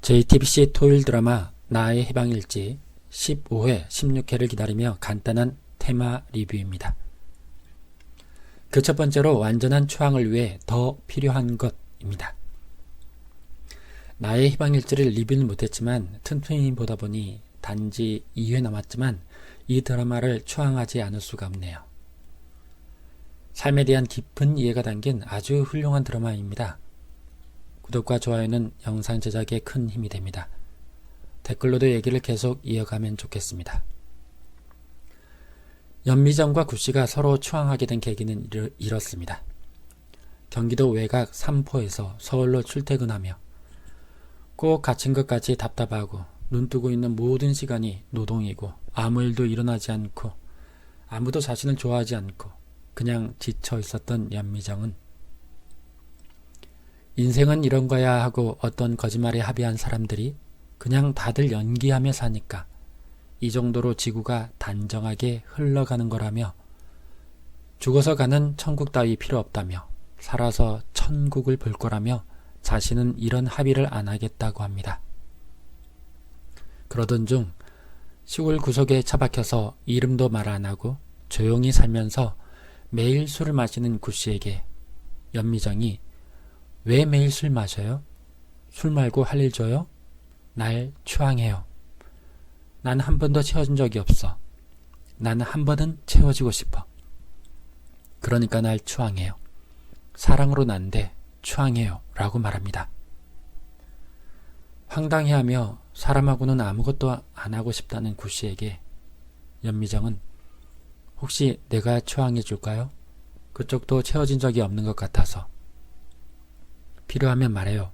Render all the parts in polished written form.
JTBC 토요일 드라마 나의 해방일지 15회, 16회를 기다리며 간단한 테마 리뷰입니다. 그 첫 번째로 완전한 추앙을 위해 더 필요한 것입니다. 나의 해방일지를 리뷰는 못했지만 틈틈이 보다 보니 단지 2회 남았지만 이 드라마를 추앙하지 않을 수가 없네요. 삶에 대한 깊은 이해가 담긴 아주 훌륭한 드라마입니다. 구독과 좋아요는 영상 제작에 큰 힘이 됩니다. 댓글로도 얘기를 계속 이어가면 좋겠습니다. 연미정과 구씨가 서로 추앙하게 된 계기는 이렇습니다. 경기도 외곽 삼포에서 서울로 출퇴근하며 꼭 갇힌 것 같이 답답하고 눈뜨고 있는 모든 시간이 노동이고 아무 일도 일어나지 않고 아무도 자신을 좋아하지 않고 그냥 지쳐 있었던 연미정은 인생은 이런 거야 하고 어떤 거짓말에 합의한 사람들이 그냥 다들 연기하며 사니까 이 정도로 지구가 단정하게 흘러가는 거라며 죽어서 가는 천국 따위 필요 없다며 살아서 천국을 볼 거라며 자신은 이런 합의를 안 하겠다고 합니다. 그러던 중 시골 구석에 처박혀서 이름도 말 안 하고 조용히 살면서 매일 술을 마시는 구씨에게 연미정이 왜 매일 술 마셔요? 술 말고 할 일 줘요? 날 추앙해요. 난 한 번도 채워진 적이 없어. 나는 한 번은 채워지고 싶어. 그러니까 날 추앙해요. 사랑으로 난데 추앙해요. 라고 말합니다. 황당해하며 사람하고는 아무것도 안 하고 싶다는 구씨에게 연미정은 혹시 내가 추앙해 줄까요? 그쪽도 채워진 적이 없는 것 같아서. 필요하면 말해요.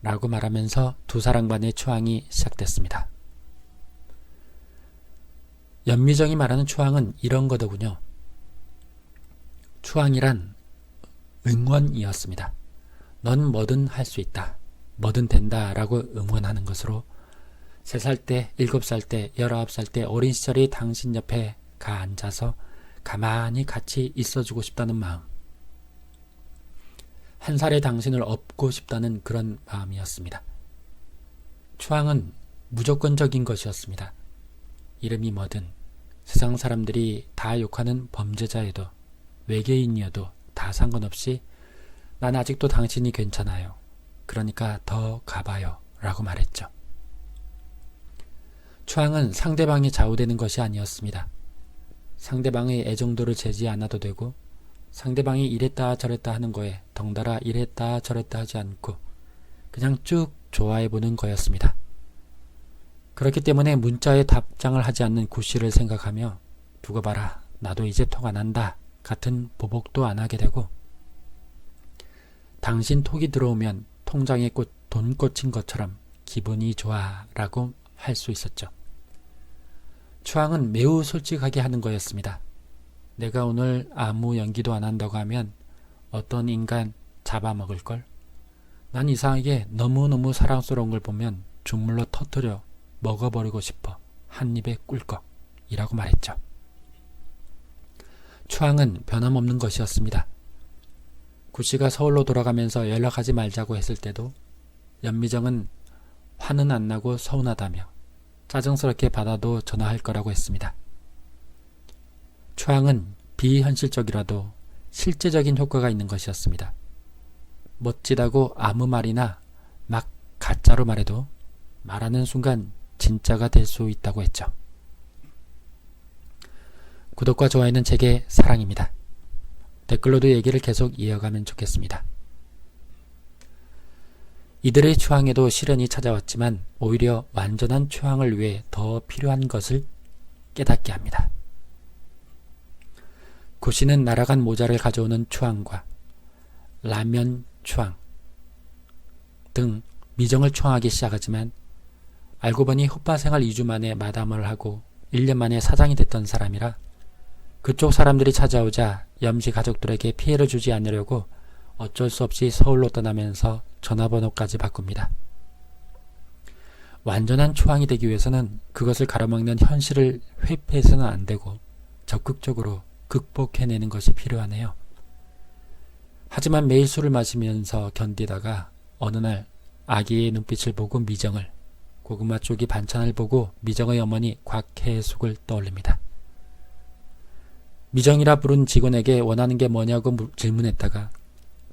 라고 말하면서 두 사람 간의 추앙이 시작됐습니다. 연미정이 말하는 추앙은 이런 거더군요. 추앙이란 응원이었습니다. 넌 뭐든 할 수 있다. 뭐든 된다. 라고 응원하는 것으로 3살 때, 7살 때, 19살 때 어린 시절이 당신 옆에 가 앉아서 가만히 같이 있어주고 싶다는 마음. 한 살의 당신을 업고 싶다는 그런 마음이었습니다. 추앙은 무조건적인 것이었습니다. 이름이 뭐든 세상 사람들이 다 욕하는 범죄자여도 외계인이어도 다 상관없이 난 아직도 당신이 괜찮아요. 그러니까 더 가봐요. 라고 말했죠. 추앙은 상대방이 좌우되는 것이 아니었습니다. 상대방의 애정도를 재지 않아도 되고 상대방이 이랬다 저랬다 하는 거에 덩달아 이랬다 저랬다 하지 않고 그냥 쭉 좋아해보는 거였습니다. 그렇기 때문에 문자에 답장을 하지 않는 구씨를 생각하며 두고 봐라 나도 이제 톡 안 한다 같은 보복도 안 하게 되고 당신 톡이 들어오면 통장에 돈 꽂힌 것처럼 기분이 좋아 라고 할 수 있었죠. 추앙은 매우 솔직하게 하는 거였습니다. 내가 오늘 아무 연기도 안 한다고 하면 어떤 인간 잡아먹을걸? 난 이상하게 너무너무 사랑스러운 걸 보면 주물러 터뜨려 먹어버리고 싶어. 한 입에 꿀꺽 이라고 말했죠. 추앙은 변함없는 것이었습니다. 구씨가 서울로 돌아가면서 연락하지 말자고 했을 때도 연미정은 화는 안 나고 서운하다며 짜증스럽게 받아도 전화할 거라고 했습니다. 추앙은 비현실적이라도 실제적인 효과가 있는 것이었습니다. 멋지다고 아무 말이나 막 가짜로 말해도 말하는 순간 진짜가 될 수 있다고 했죠. 구독과 좋아요는 제게 사랑입니다. 댓글로도 얘기를 계속 이어가면 좋겠습니다. 이들의 추앙에도 시련이 찾아왔지만 오히려 완전한 추앙을 위해 더 필요한 것을 깨닫게 합니다. 구씨는 날아간 모자를 가져오는 추앙과 라면 추앙 등 미정을 추앙하기 시작하지만 알고 보니 호빠 생활 2주 만에 마담을 하고 1년 만에 사장이 됐던 사람이라 그쪽 사람들이 찾아오자 염씨 가족들에게 피해를 주지 않으려고 어쩔 수 없이 서울로 떠나면서 전화번호까지 바꿉니다. 완전한 추앙이 되기 위해서는 그것을 가로막는 현실을 회피해서는 안 되고 적극적으로 극복해내는 것이 필요하네요. 하지만 매일 술을 마시면서 견디다가 어느 날 아기의 눈빛을 보고 미정을, 고구마 쪽이 반찬을 보고 미정의 어머니 곽혜숙을 떠올립니다. 미정이라 부른 직원에게 원하는 게 뭐냐고 질문했다가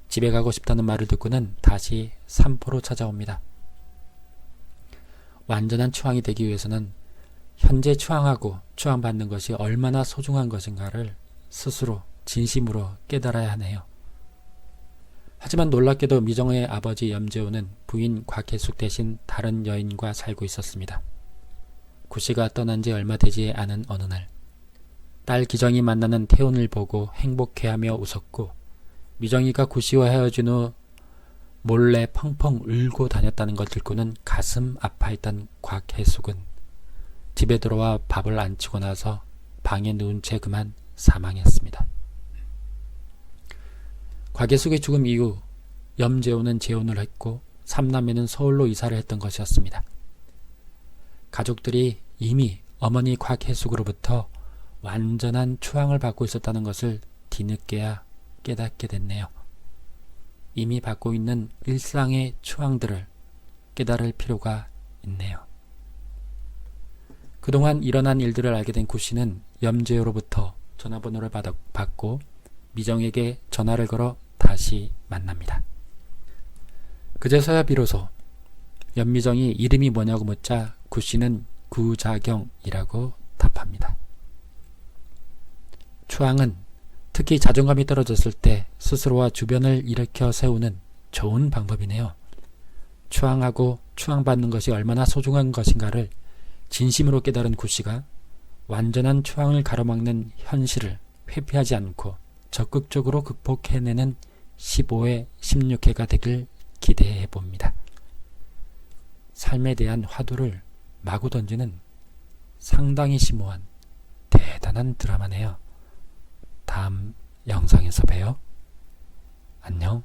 집에 가고 싶다는 말을 듣고는 다시 삼포로 찾아옵니다. 완전한 추앙이 되기 위해서는 현재 추앙하고 추앙받는 것이 얼마나 소중한 것인가를 스스로 진심으로 깨달아야 하네요. 하지만 놀랍게도 미정의 아버지 염재호는 부인 곽혜숙 대신 다른 여인과 살고 있었습니다. 구씨가 떠난 지 얼마 되지 않은 어느 날, 딸 기정이 만나는 태훈을 보고 행복해하며 웃었고, 미정이가 구씨와 헤어진 후 몰래 펑펑 울고 다녔다는 걸 듣고는 가슴 아파했던 곽혜숙은 집에 들어와 밥을 안 치고 나서 방에 누운 채 그만 사망했습니다. 곽혜숙의 죽음 이후 염재호는 재혼을 했고 삼남매는 서울로 이사를 했던 것이었습니다. 가족들이 이미 어머니 곽혜숙으로부터 완전한 추앙을 받고 있었다는 것을 뒤늦게야 깨닫게 됐네요. 이미 받고 있는 일상의 추앙들을 깨달을 필요가 있네요. 그동안 일어난 일들을 알게 된 구씨는 염재호로부터 전화번호를 받고 미정에게 전화를 걸어 다시 만납니다. 그제서야 비로소 연미정이 이름이 뭐냐고 묻자 구씨는 구자경이라고 답합니다. 추앙은 특히 자존감이 떨어졌을 때 스스로와 주변을 일으켜 세우는 좋은 방법이네요. 추앙하고 추앙받는 것이 얼마나 소중한 것인가를 진심으로 깨달은 구씨가 완전한 추앙을 가로막는 현실을 회피하지 않고 적극적으로 극복해내는 15회, 16회가 되길 기대해 봅니다. 삶에 대한 화두를 마구 던지는 상당히 심오한 대단한 드라마네요. 다음 영상에서 봬요. 안녕.